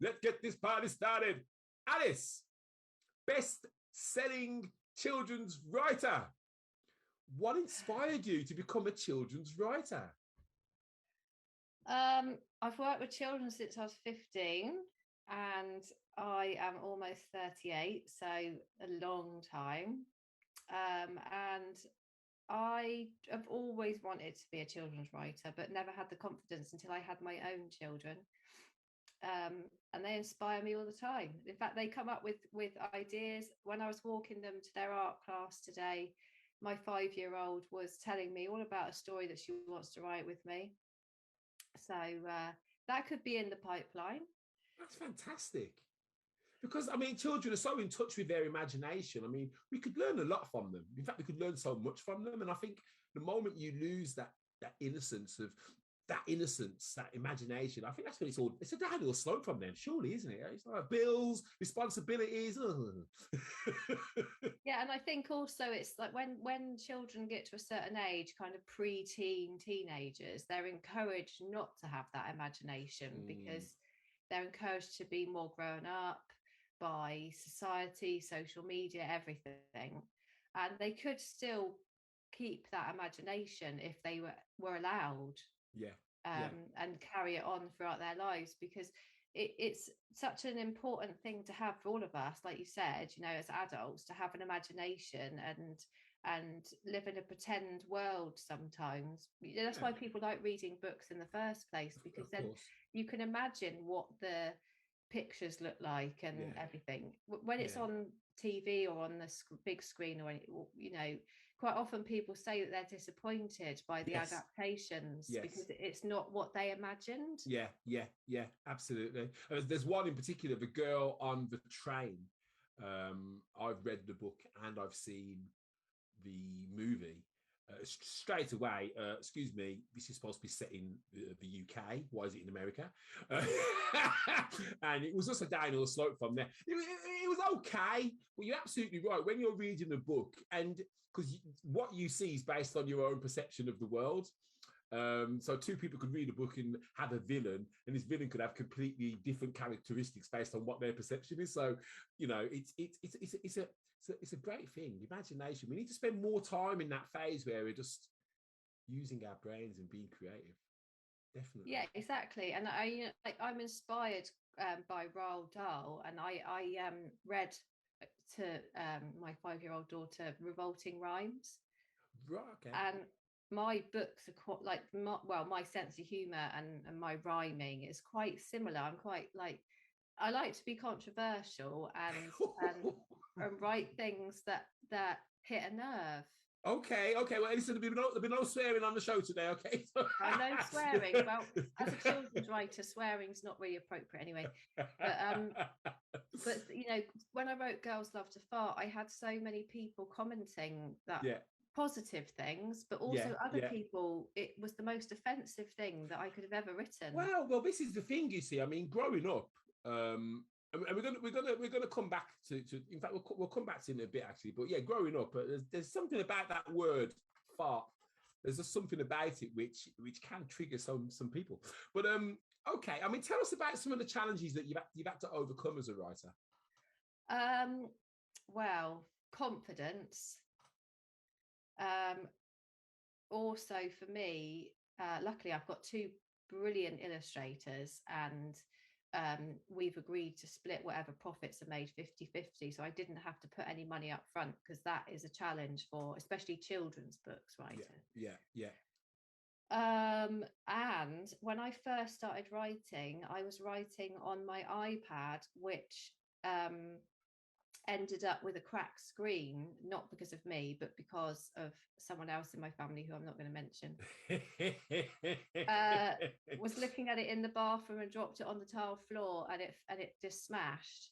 Let's get this party started. Alice, best-selling children's writer. What inspired you to become a children's writer? I've worked with children since I was 15, and I am almost 38, so a long time. And I have always wanted to be a children's writer, but never had the confidence until I had my own children. And they inspire me all the time. In fact, they come up with ideas. When I was walking them to their art class today, my 5-year-old was telling me all about a story that she wants to write with me. So that could be in the pipeline. That's fantastic. Because, I mean, children are so in touch with their imagination. I mean, we could learn a lot from them. In fact, we could learn so much from them. And I think the moment you lose that innocence, that imagination, I think that's when it's a downhill slope from them, surely, isn't it? It's like bills, responsibilities. Yeah, and I think also it's like when children get to a certain age, kind of pre-teen, teenagers, they're encouraged not to have that imagination because they're encouraged to be more grown up by society, social media, everything. And they could still keep that imagination if they were allowed. And carry it on throughout their lives, because it's such an important thing to have for all of us, like you said, you know, as adults, to have an imagination and live in a pretend world sometimes. That's why people like reading books in the first place, because then you can imagine what the pictures look like and everything. When it's on TV or on the big screen, or you know, quite often people say that they're disappointed by the adaptations because it's not what they imagined. Yeah, absolutely. There's one in particular, The Girl on the Train. I've read the book and I've seen the movie. Straight away, excuse me, this is supposed to be set in the UK. Why is it in America? And it was just a downhill slope from there. It was okay, but you're absolutely right. When you're reading the book, and because what you see is based on your own perception of the world. So two people could read a book and have a villain, and this villain could have completely different characteristics based on what their perception is. So, you know, it's a great thing. Imagination. We need to spend more time in that phase where we're just using our brains and being creative. Definitely. Yeah, exactly. And I'm inspired by Roald Dahl, and I read to my 5-year-old daughter Revolting Rhymes. Right. Okay. And my books are quite like my sense of humor and my rhyming is quite similar. I'm quite like, I like to be controversial and write things that hit a nerve. Okay. Well, listen, there'll be no swearing on the show today, okay? No swearing. Well, as a children's writer, swearing's not really appropriate anyway. But you know, when I wrote Girls Love to Fart, I had so many people commenting that positive things, but also other people, it was the most offensive thing that I could have ever written. Well, this is the thing, you see. I mean, growing up, and we're gonna come back to in fact we'll come back to it in a bit actually, but yeah, growing up, there's something about that word fart. There's just something about it which can trigger some people. But okay, I mean, tell us about some of the challenges that you've had to overcome as a writer. Well, confidence. Also for me, luckily I've got 2 brilliant illustrators, and we've agreed to split whatever profits are made 50-50, so I didn't have to put any money up front, because that is a challenge for especially children's books writers. And when I first started writing, I was writing on my iPad, which ended up with a cracked screen, not because of me, but because of someone else in my family who I'm not going to mention. Was looking at it in the bathroom and dropped it on the tile floor, and it just smashed.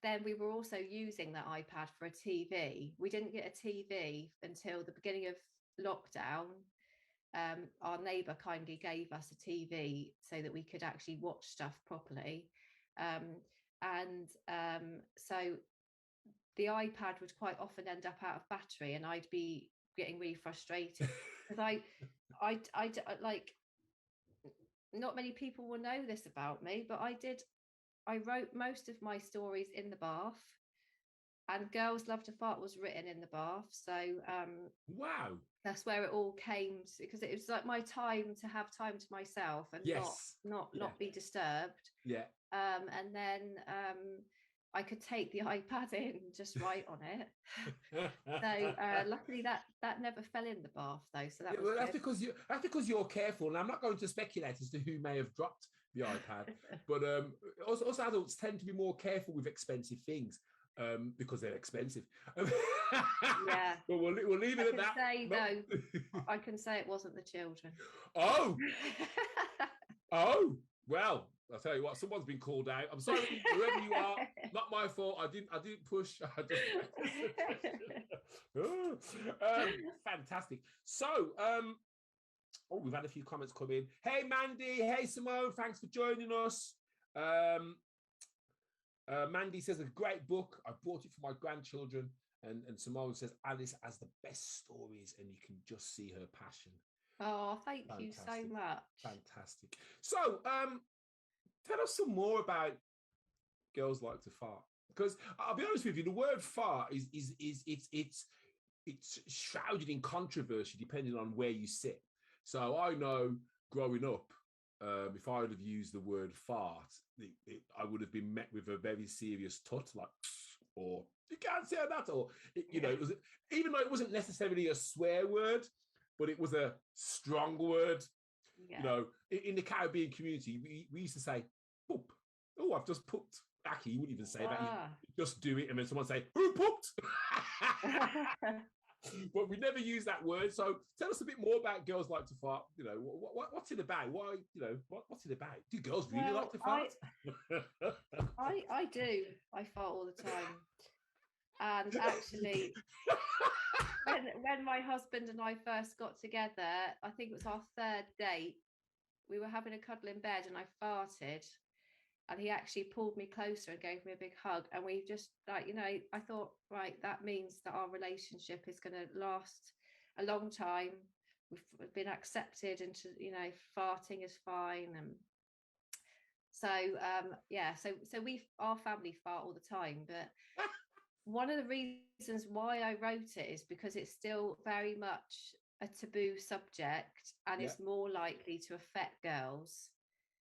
Then we were also using that iPad for a TV. We didn't get a TV until the beginning of lockdown. Our neighbour kindly gave us a TV so that we could actually watch stuff properly. So the iPad would quite often end up out of battery, and I'd be getting really frustrated because I like not many people will know this about me, but I wrote most of my stories in the bath, and Girls Love to Fart was written in the bath. So Wow. that's where it all came to, because it was like my time to have time to myself and Yes. not be disturbed. Yeah. And then I could take the iPad in and just write on it. So luckily that never fell in the bath though. So that was well, good. that's because you're careful. And I'm not going to speculate as to who may have dropped the iPad, but also adults tend to be more careful with expensive things because they're expensive. Yeah. But we'll leave it at that. I can say it wasn't the children. Oh. Oh. Well, I'll tell you what, someone's been called out. I'm sorry, whoever you are, not my fault. I didn't push. Fantastic. So, we've had a few comments come in. Hey, Mandy. Hey, Simone. Thanks for joining us. Mandy says, a great book. I bought it for my grandchildren. And Simone says, Alice has the best stories, and you can just see her passion. Oh, thank you so much. Fantastic. So, tell us some more about Girls Like to Fart. Because I'll be honest with you, the word fart it's shrouded in controversy depending on where you sit. So I know growing up, if I would have used the word fart, I would have been met with a very serious tut, like, or you can't say that, or it was, even though it wasn't necessarily a swear word, but it was a strong word. Yeah. You know, in the Caribbean community, we used to say, poop. Oh, I've just pooped. Actually, you wouldn't even say that. You just do it, and then someone say, who pooped? But we never use that word. So tell us a bit more about Girls Like to Fart. You know, what's it about? Why, what's it about? Do girls really like to fart? I do. I fart all the time. And actually, when my husband and I first got together, I think it was our third date, we were having a cuddle in bed and I farted, and he actually pulled me closer and gave me a big hug. And we just, like, I thought, right, that means that our relationship is going to last a long time. We've been accepted into, farting is fine. And so, our family fart all the time. But one of the reasons why I wrote it is because it's still very much a taboo subject, and it's more likely to affect girls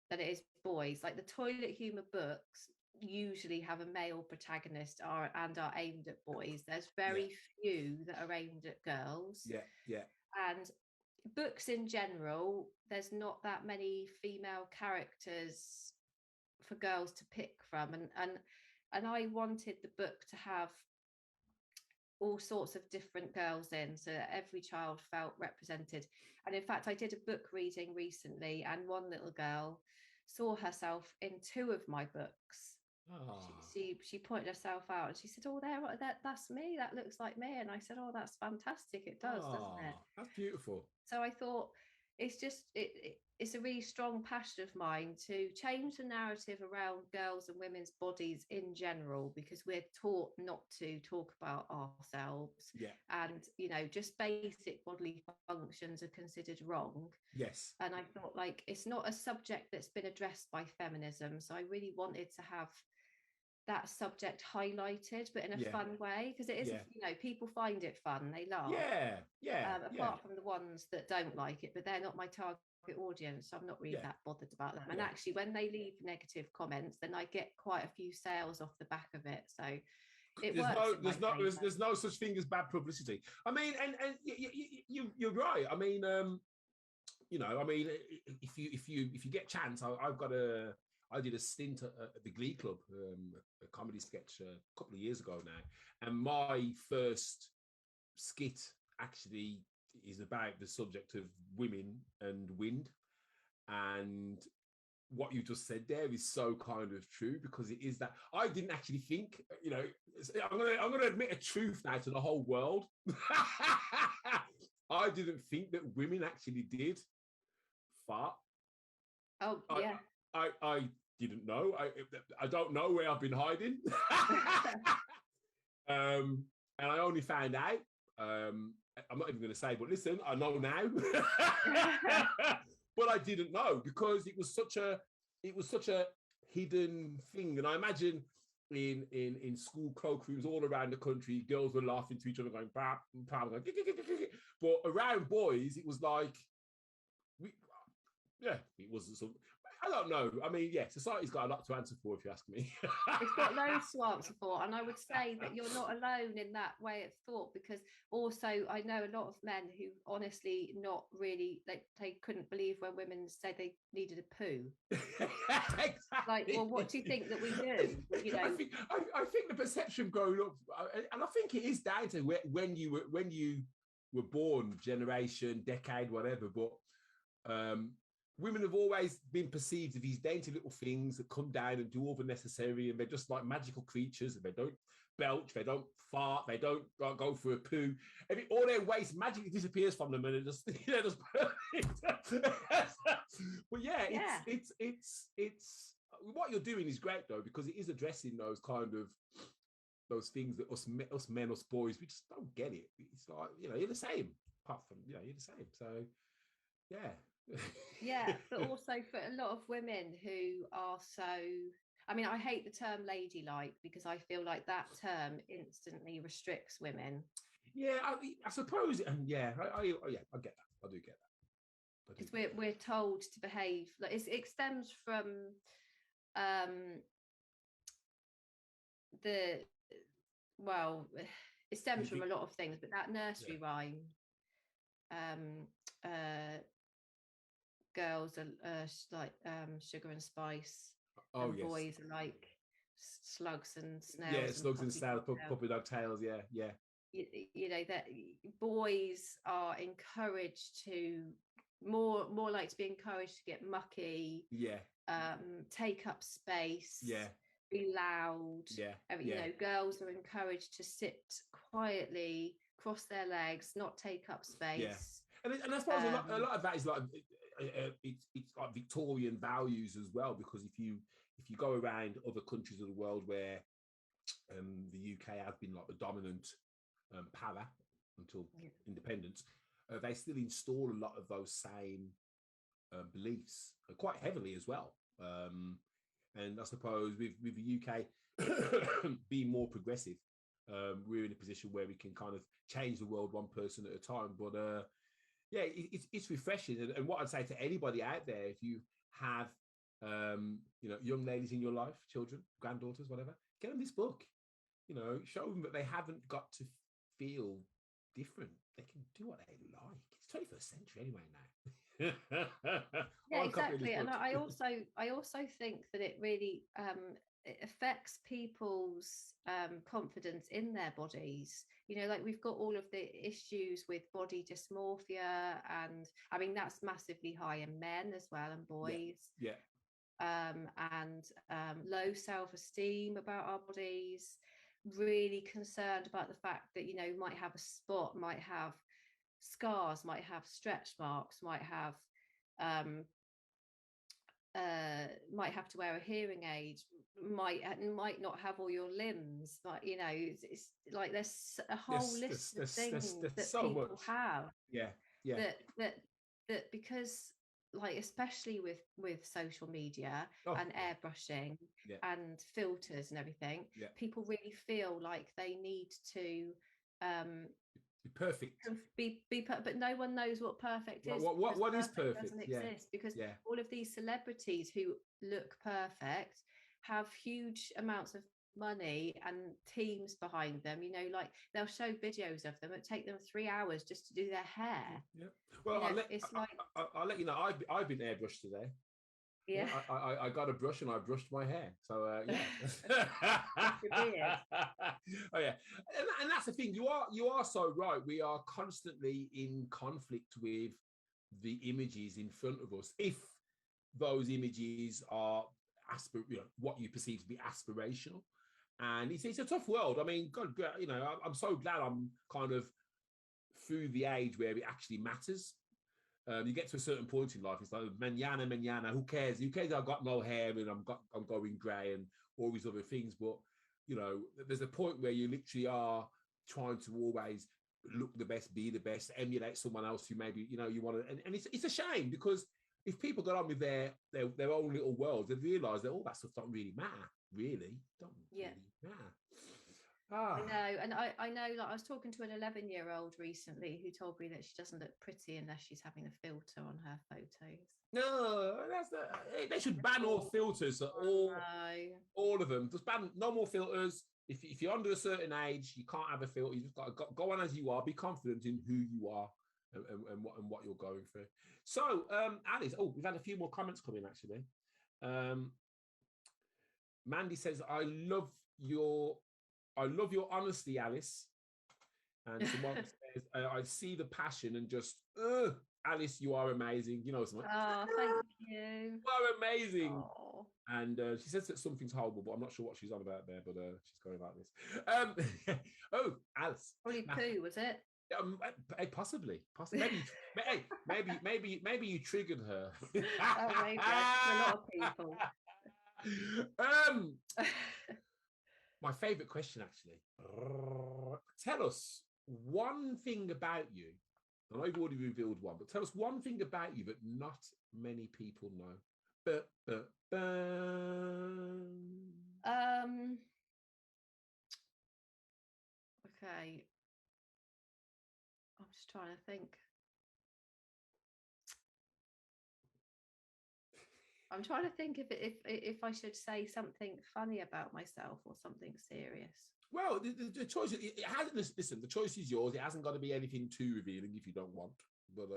than it is boys. Like the toilet humor books usually have a male protagonist and are aimed at boys. There's very few that are aimed at girls. And books in general, there's not that many female characters for girls to pick from, and I wanted the book to have all sorts of different girls in, so that every child felt represented. And in fact, I did a book reading recently, and one little girl saw herself in 2 of my books. She pointed herself out and she said, "Oh, that's me. That looks like me." And I said, "Oh, that's fantastic. It does, doesn't it?" That's beautiful. So I thought it's just it's a really strong passion of mine to change the narrative around girls and women's bodies in general, because we're taught not to talk about ourselves. And just basic bodily functions are considered wrong. Yes. And I thought, like, it's not a subject that's been addressed by feminism, so I really wanted to have that subject highlighted, but in a fun way, because it is, people find it fun, they laugh. Apart from the ones that don't like it, but they're not my target audience, so I'm not really that bothered about them. And actually, when they leave negative comments, then I get quite a few sales off the back of it. So there's no such thing as bad publicity. I mean, and you're right. I mean, if you get a chance, I did a stint at the Glee Club, a comedy sketch a couple of years ago now, and my first skit actually is about the subject of women and wind. And what you just said there is so kind of true, because it is that I didn't actually think, I'm going to admit a truth now to the whole world. I didn't think that women actually did fart. Oh, yeah. I didn't know. I don't know where I've been hiding. And I only found out. I'm not even going to say, but listen, I know now. but I didn't know because it was such a hidden thing. And I imagine in school cloakrooms all around the country, girls were laughing to each other, going, bah, bah, going, but around boys, it was like, it wasn't some. I don't know. I mean, yeah, society's got a lot to answer for, if you ask me. It's got loads to answer for, and I would say that you're not alone in that way of thought, because also I know a lot of men who honestly not really, they couldn't believe when women said they needed a poo. Exactly. Like, well, what do you think that we do? You know, I think the perception growing up, and I think it is down to when you were born, generation, decade, whatever, but women have always been perceived as these dainty little things that come down and do all the necessary, and they're just like magical creatures, and they don't belch, they don't fart, they don't go for a poo. All their waste magically disappears from them, and it just, just but yeah, it's what you're doing is great though, because it is addressing those kind of those things that us men, us boys, we just don't get it. It's like, you're the same, apart from, you're the same. So yeah. Yeah, but also for a lot of women who are so, I mean, I hate the term ladylike, because I feel like that term instantly restricts women. Yeah, I suppose, and I get that. I do get that. Because we're told to behave like it stems from it stems from a lot of things, but that nursery rhyme, girls are like sugar and spice, and boys are like slugs and snails. Yeah, slugs and snails, puppy dog tails. Yeah. You know that boys are encouraged to more like to be encouraged to get mucky. Yeah. Take up space. Yeah. Be loud. Yeah. You know, girls are encouraged to sit quietly, cross their legs, not take up space. Yeah. And I suppose a lot of that is like it's like Victorian values as well, because if you go around other countries of the world where the UK has been like the dominant power until independence, they still install a lot of those same beliefs quite heavily as well. And I suppose with the UK being more progressive, we're in a position where we can kind of change the world one person at a time. But it's refreshing. And what I'd say to anybody out there, if you have young ladies in your life, children, granddaughters, whatever, get them this book. Show them that they haven't got to feel different. They can do what they like. It's 21st century anyway now. Yeah, exactly. And I also think that it really it affects people's confidence in their bodies. Like we've got all of the issues with body dysmorphia, and I mean that's massively high in men as well, and boys. Yeah. And low self-esteem about our bodies, really concerned about the fact that might have a spot, might have scars, might have stretch marks, might have to wear a hearing aid, might not have all your limbs, but it's like there's a whole list of things that so people much. Have that because like especially with social media and airbrushing and filters and everything, people really feel like they need to be perfect, but no one knows what perfect is. What is perfect doesn't exist, because all of these celebrities who look perfect have huge amounts of money and teams behind them. Like they'll show videos of them. It take them 3 hours just to do their hair. Well, I'll let you know. I've been airbrushed today. Yeah. I got a brush and I brushed my hair. So Oh yeah, and that's the thing. You are so right. We are constantly in conflict with the images in front of us. If those images are what you perceive to be aspirational, and it's a tough world. I mean, God, I'm so glad I'm kind of through the age where it actually matters. You get to a certain point in life, it's like manana, who cares? I've got no hair and I'm going grey and all these other things. But there's a point where you literally are trying to always look the best, be the best, emulate someone else who maybe you want to. And it's a shame, because if people got on with their own little worlds, they'd realise that all that stuff don't really matter. Really, don't really matter. I know, and I know. Like, I was talking to an 11-year-old recently who told me that she doesn't look pretty unless she's having a filter on her photos. No, they should ban all filters. All of them. Just ban no more filters. If you're under a certain age, you can't have a filter. You just got to go on as you are. Be confident in who you are and what you're going through. So, Alice. Oh, we've had a few more comments coming actually. Mandy says, "I love your honesty, Alice." And someone says, "I see the passion and just, Alice, you are amazing." You know, something. Oh, thank you. You are amazing. Oh. And she says that something's horrible, but I'm not sure what she's on about there. But she's going about this. Oh, Alice. Probably poo, was it? Possibly. Maybe you triggered her. Oh, maybe. A lot of people. My favorite question, actually. Tell us one thing about you. I know you've already revealed one, but tell us one thing about you that not many people know. Okay. I'm just trying to think. I'm trying to think if I should say something funny about myself or something serious. Well, the choice, it hasn't. Listen, the choice is yours. It hasn't got to be anything too revealing if you don't want. But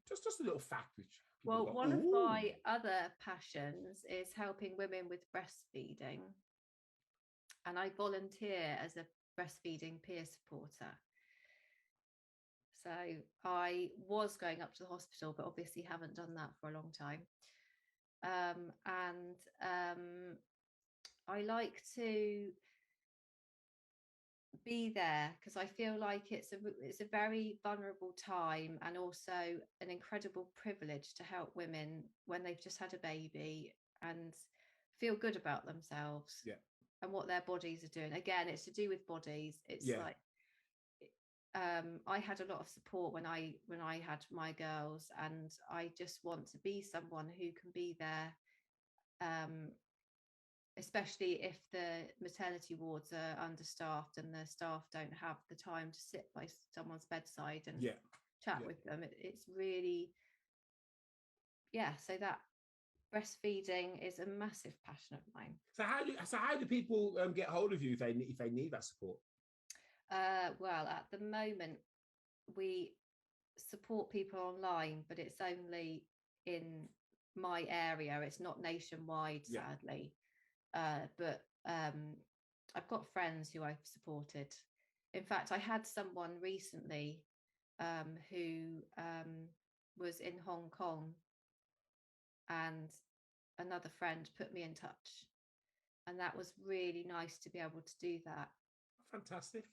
just a little fact, which one of my other passions is helping women with breastfeeding, and I volunteer as a breastfeeding peer supporter. So I was going up to the hospital, but obviously haven't done that for a long time. I like to be there because I feel like it's a very vulnerable time, and also an incredible privilege to help women when they've just had a baby and feel good about themselves and what their bodies are doing. Again, it's to do with bodies. It's like I had a lot of support when I had my girls, and I just want to be someone who can be there, especially if the maternity wards are understaffed and the staff don't have the time to sit by someone's bedside and chat with them. It's really, so that breastfeeding is a massive passion of mine. So how do people get hold of you if they need that support? Well, at the moment, we support people online, but it's only in my area. It's not nationwide, sadly. But I've got friends who I've supported. In fact, I had someone recently who was in Hong Kong, and another friend put me in touch. And that was really nice to be able to do that. Fantastic.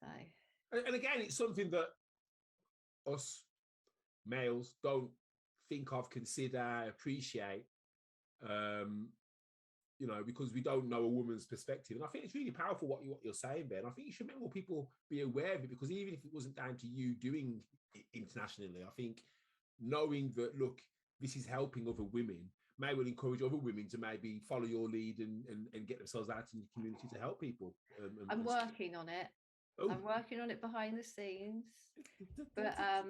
So, and again, it's something that us males don't think of, consider, appreciate, because we don't know a woman's perspective. And I think it's really powerful what you're saying, Ben. I think you should make more people be aware of it, because even if it wasn't down to you doing it internationally, I think knowing that, look, this is helping other women may well encourage other women to maybe follow your lead and get themselves out in the community to help people. I'm working on it. Oh. I'm working on it behind the scenes, but I've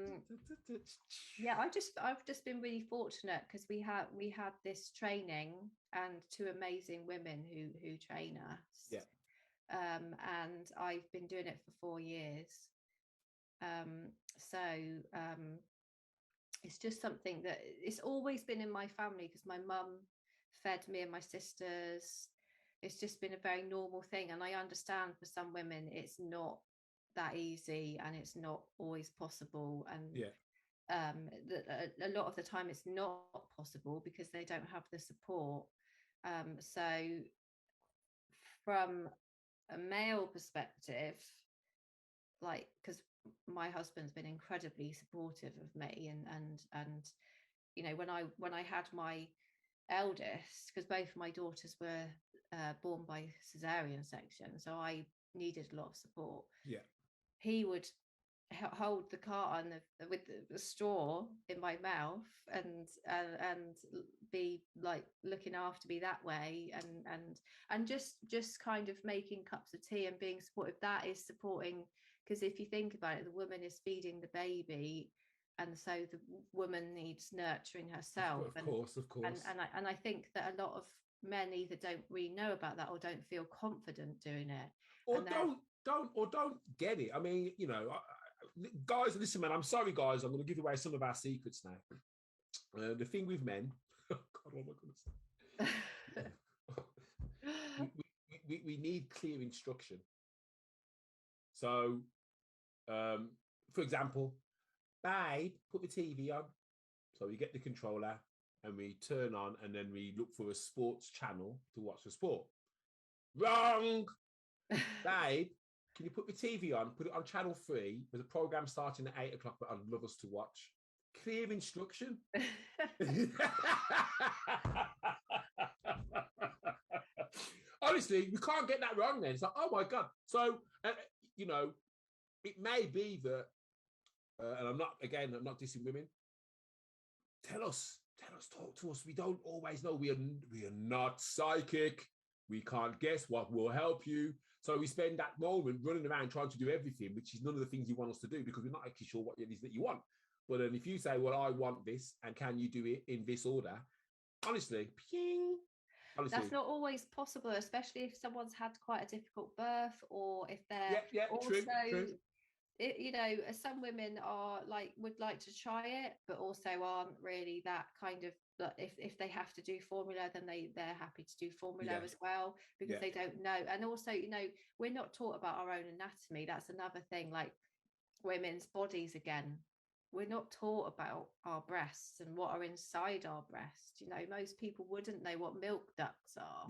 just been really fortunate because we had this training and two amazing women who train us. And I've been doing it for 4 years. It's just something that it's always been in my family, because my mum fed me and my sisters. It's just been a very normal thing, and I understand for some women it's not that easy and it's not always possible, and a lot of the time it's not possible because they don't have the support. So from a male perspective, like, because my husband's been incredibly supportive of me, and when I had my eldest, because both my daughters were born by cesarean section, so I needed a lot of support. He would hold the carton with the straw in my mouth and be like looking after me that way, and just kind of making cups of tea and being supportive. That is supporting, because if you think about it, the woman is feeding the baby, and so the woman needs nurturing herself. Of course. And I think that a lot of men either don't really know about that or don't feel confident doing it, or and don't get it. I mean, guys, listen, man. I'm sorry, guys. I'm going to give away some of our secrets now. The thing with men, God, what am I going to say? we need clear instruction. So, for example, babe, put the TV on. So we get the controller and we turn on, and then we look for a sports channel to watch the sport. Wrong. Babe, can you put the TV on? Put it on channel 3. There's a program starting at 8 o'clock that I'd love us to watch. Clear instruction. Honestly, we can't get that wrong then. It's like, oh my God. So, it may be that, and I'm not dissing women. Tell us, talk to us. We don't always know. We are not psychic. We can't guess what will help you. So we spend that moment running around trying to do everything, which is none of the things you want us to do, because we're not actually sure what it is that you want. But then if you say, well, I want this, and can you do it in this order? Honestly, ping. Honestly. That's not always possible, especially if someone's had quite a difficult birth, or if they're also... True. Some women would like to try it, but also aren't really that kind of, if they have to do formula, then they're happy to do formula as well, because they don't know. And also, we're not taught about our own anatomy. That's another thing, like women's bodies again. We're not taught about our breasts and what are inside our breast. Most people wouldn't know what milk ducts are.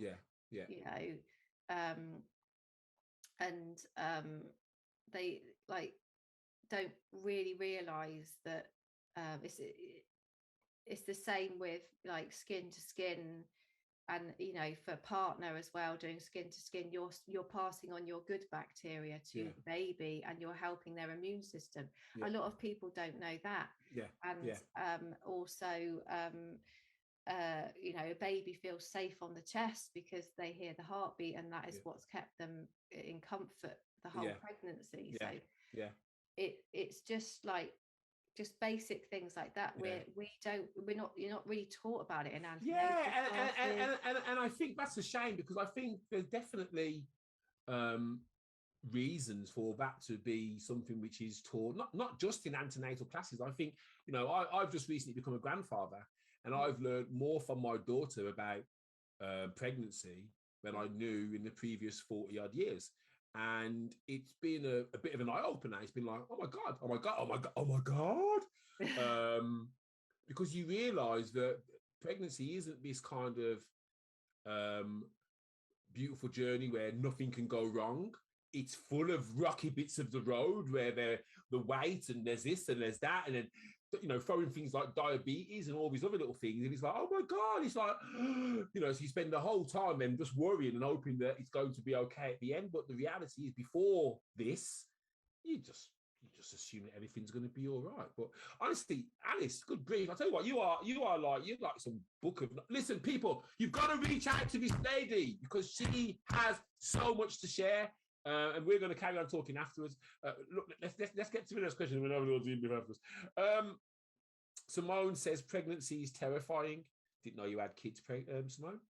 They don't really realize that it's the same with like skin to skin, and for partner as well, doing skin to skin, you're passing on your good bacteria to the baby, and you're helping their immune system. A lot of people don't know that. Also a baby feels safe on the chest because they hear the heartbeat, and that is what's kept them in comfort the whole pregnancy. It's just basic things like that where you're not really taught about it in antenatal and I think that's a shame, because I think there's definitely reasons for that to be something which is taught not just in antenatal classes. I think I've just recently become a grandfather, and I've learned more from my daughter about pregnancy than I knew in the previous 40 odd years. And it's been a bit of an eye-opener. It's been like, oh my God. Because you realise that pregnancy isn't this kind of beautiful journey where nothing can go wrong. It's full of rocky bits of the road where the weight, and there's this and there's that, and then throwing things like diabetes and all these other little things, and it's like, oh my God, it's like, so you spend the whole time then just worrying and hoping that it's going to be okay at the end. But the reality is, before this, you just assume that everything's going to be all right. But honestly, Alice, good grief, I tell you what, you're like some book of... Listen, people, you've got to reach out to this lady, because she has so much to share. And we're going to carry on talking afterwards. Look, let's get to the next question. We're not doing afterwards. Simone says pregnancy is terrifying. Didn't know you had kids, Simone.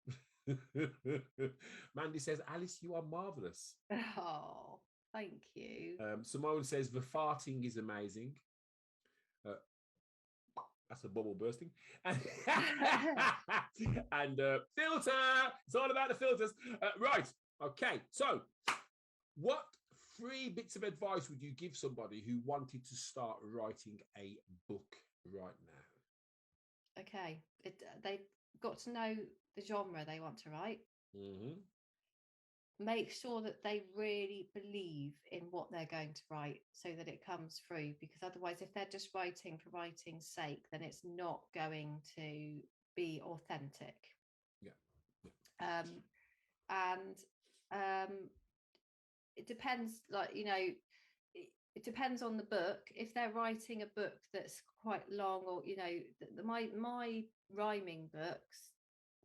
Mandy says, Alice, you are marvelous. Oh, thank you. Simone says the farting is amazing. That's a bubble bursting. And filter. It's all about the filters. Right. Okay. So, what 3 bits of advice would you give somebody who wanted to start writing a book right now? Okay, they've got to know the genre they want to write. Make sure that they really believe in what they're going to write, so that it comes through, because otherwise, if they're just writing for writing's sake, then it's not going to be authentic. It depends, it depends on the book. If they're writing a book that's quite long, or my rhyming books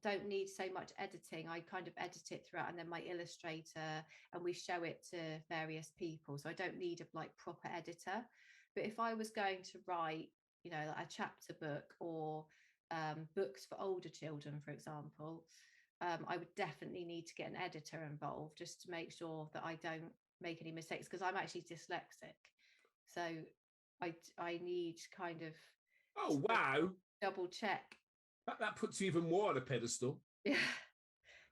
don't need so much editing. I kind of edit it throughout, and then my illustrator, and we show it to various people, so I don't need a like proper editor. But if I was going to write, a chapter book, or books for older children, for example, I would definitely need to get an editor involved, just to make sure that I don't make any mistakes, because I'm actually dyslexic, so I need kind of Oh wow, double check. that puts you even more on a pedestal.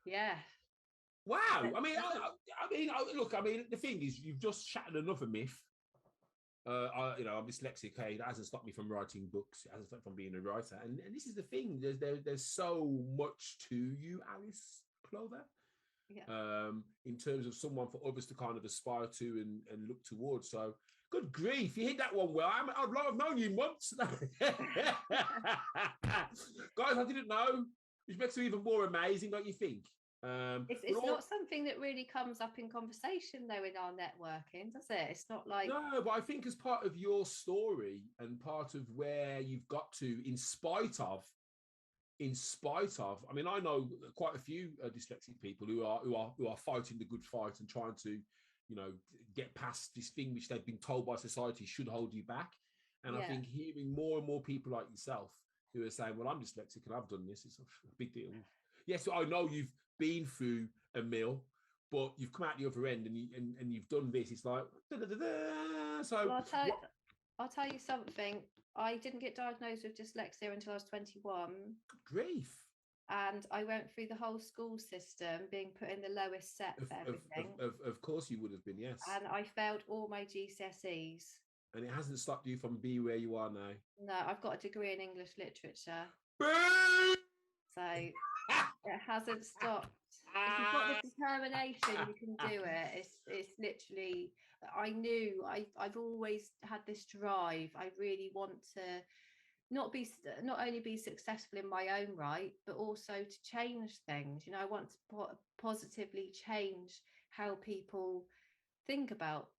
Yeah. Wow. I mean, look. I mean, the thing is, you've just shattered another myth. I'm dyslexic. Hey, that hasn't stopped me from writing books. It hasn't stopped me from being a writer. And this is the thing. There's so much to you, Alice Clover. Yeah. In terms of someone for others to kind of aspire to and look towards. So, good grief, you hit that one well. I've known you months. Guys, I didn't know, which makes it even more amazing, don't you think? It's not something that really comes up in conversation, though, in our networking, does it? It's not like... No, but I think as part of your story and part of where you've got to, in spite of, I mean, I know quite a few dyslexic people who are fighting the good fight and trying to, get past this thing which they've been told by society should hold you back. And I think hearing more and more people like yourself who are saying, well, I'm dyslexic and I've done this, it's a big deal. Yes, I know you've been through a mill, but you've come out the other end and you've done this. It's like, so well, I'll tell you something. I didn't get diagnosed with dyslexia until I was 21. Good grief. And I went through the whole school system, being put in the lowest set for everything. Of course you would have been, yes. And I failed all my GCSEs. And it hasn't stopped you from being where you are now. No, I've got a degree in English literature. Boom! So it hasn't stopped. If you've got the determination, you can do it. It's literally, I knew I've always had this drive. I really want to not only be successful in my own right, but also to change things. I want to positively change how people think about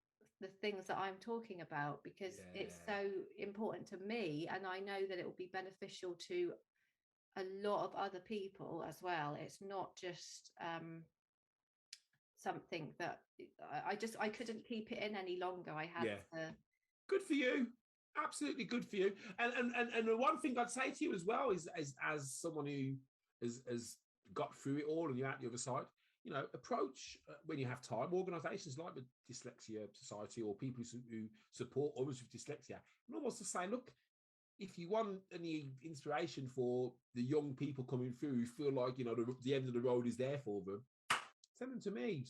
the things that I'm talking about, because it's so important to me, and I know that it will be beneficial to a lot of other people as well. It's not just something that I couldn't keep it in any longer. I had to. Good for you. Absolutely good for you. And the one thing I'd say to you as well is, as someone who has got through it all and you're out the other side, approach when you have time organisations like the Dyslexia Society or people who support others with dyslexia, and almost to say, look, if you want any inspiration for the young people coming through who feel like the end of the road is there for them, send them to me.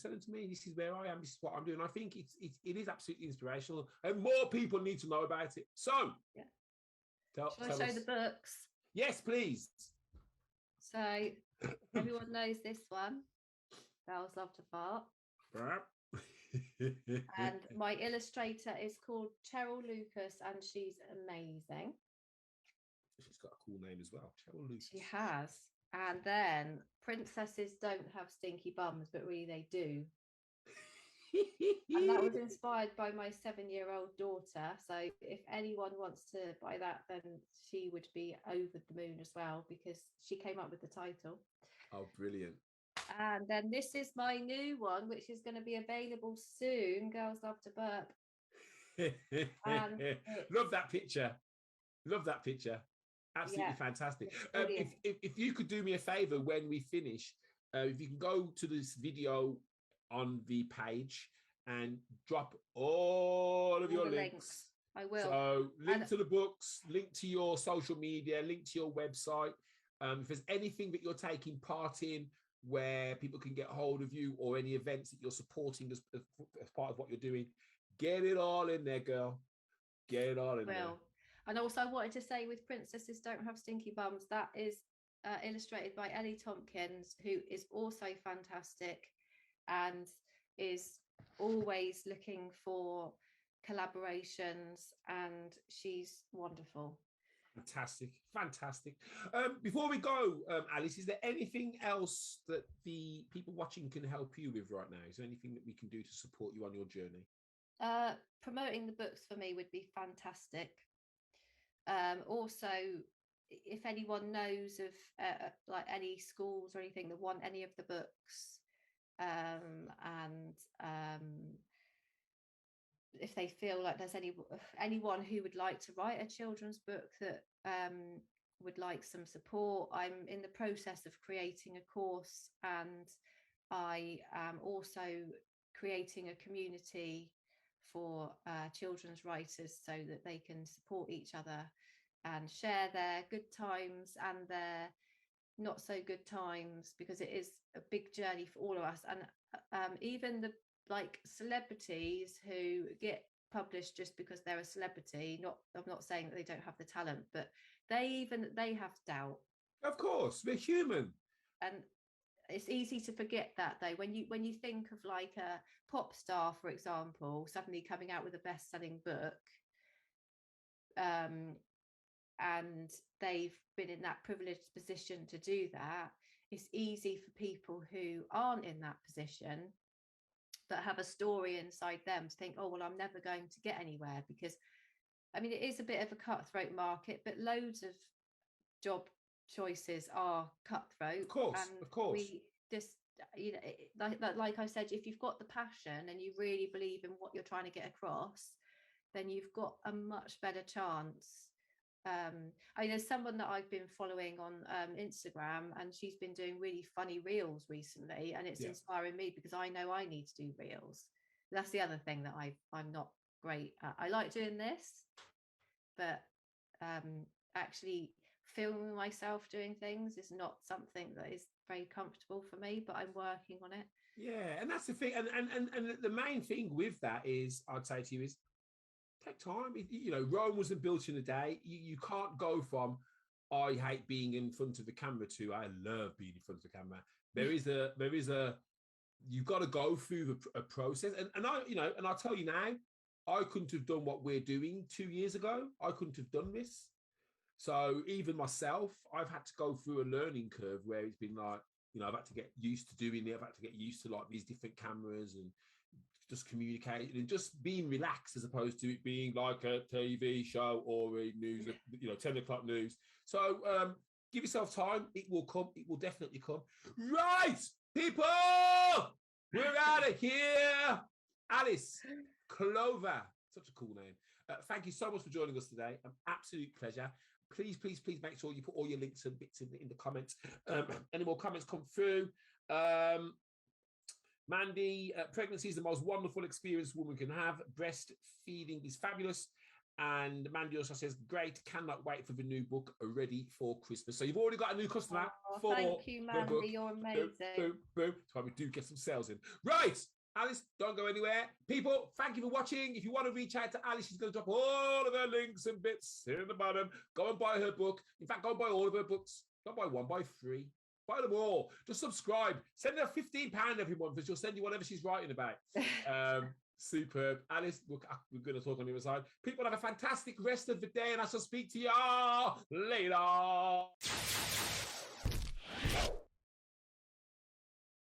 This is where I am. This is what I'm doing. I think it is absolutely inspirational, and more people need to know about it. So, shall I show the books? Yes, please. So everyone knows this one. Girls Love to Fart. And my illustrator is called Cheryl Lucas, and she's amazing. She's got a cool name as well, Cheryl Lucas. She has. And then princesses don't have stinky bums, but really they do. And that was inspired by my 7-year-old daughter. So if anyone wants to buy that, then she would be over the moon as well, because she came up with the title. Oh, brilliant. And then this is my new one, which is going to be available soon. Girls Love to Burp. Love that picture. Absolutely fantastic. If you could do me a favor when we finish, if you can go to this video on the page and drop all of your links. I will. So link to the books, link to your social media, link to your website. If there's anything that you're taking part in where people can get hold of you, or any events that you're supporting as part of what you're doing, get it all in there, girl. Get it all in there. And also I wanted to say, with Princesses Don't Have Stinky Bums, that is illustrated by Ellie Tompkins, who is also fantastic and is always looking for collaborations, and she's wonderful. Fantastic. Before we go, Alice, is there anything else that the people watching can help you with right now? Is there anything that we can do to support you on your journey? Promoting the books for me would be fantastic. Also, if anyone knows of like any schools or anything that want any of the books, and if they feel like there's anyone who would like to write a children's book that would like some support, I'm in the process of creating a course, and I am also creating a community for children's writers so that they can support each other and share their good times and their not so good times, because it is a big journey for all of us. And even the like celebrities who get published just because they're a celebrity, I'm not saying that they don't have the talent, but they have doubt. Of course, we're human. And it's easy to forget that, though, when you think of like a pop star, for example, suddenly coming out with a best-selling book, and they've been in that privileged position to do that. It's easy for people who aren't in that position but have a story inside them to think, oh, well, I'm never going to get anywhere, because I mean, it is a bit of a cutthroat market, but loads of job choices are cutthroat. Of course. We just, you know, like I said, if you've got the passion and you really believe in what you're trying to get across, then you've got a much better chance. I mean, there's someone that I've been following on Instagram, and she's been doing really funny reels recently, and it's inspiring me, because I know I need to do reels. That's the other thing that I'm not great at. I like doing this, but actually filming myself doing things is not something that is very comfortable for me, but I'm working on it. Yeah, and that's the thing, and the main thing with that is, I'd say to you, is take time. You know, Rome wasn't built in a day. You can't go from I hate being in front of the camera to I love being in front of the camera. There is a you've got to go through a process, and I, you know, and I'll tell you now, I couldn't have done what we're doing 2 years ago. I couldn't have done this. So even myself, I've had to go through a learning curve where it's been like, you know, I've had to get used to doing it. I've had to get used to like these different cameras and just communicating and just being relaxed, as opposed to it being like a TV show or a news, you know, 10 o'clock news. So give yourself time. It will come. It will definitely come. Right, people, we're out of here. Alice Clover, such a cool name. Thank you so much for joining us today. An absolute pleasure. Please make sure you put all your links and bits in the comments. Any more comments come through. Mandy, pregnancy is the most wonderful experience a woman can have. Breastfeeding is fabulous. And Mandy also says, great, cannot wait for the new book ready for Christmas. So you've already got a new customer. Oh, thank you, Mandy. You're amazing. Boom, boom. That's why we do get some sales in. Right, Alice, don't go anywhere. People, thank you for watching. If you want to reach out to Alice, she's going to drop all of her links and bits here in the bottom. Go and buy her book. In fact, go and buy all of her books. Don't buy one, buy three. Buy them all. Just subscribe. Send her £15 every month, and she'll send you whatever she's writing about. Superb. Alice, we're going to talk on the other side. People, have a fantastic rest of the day, and I shall speak to you all later.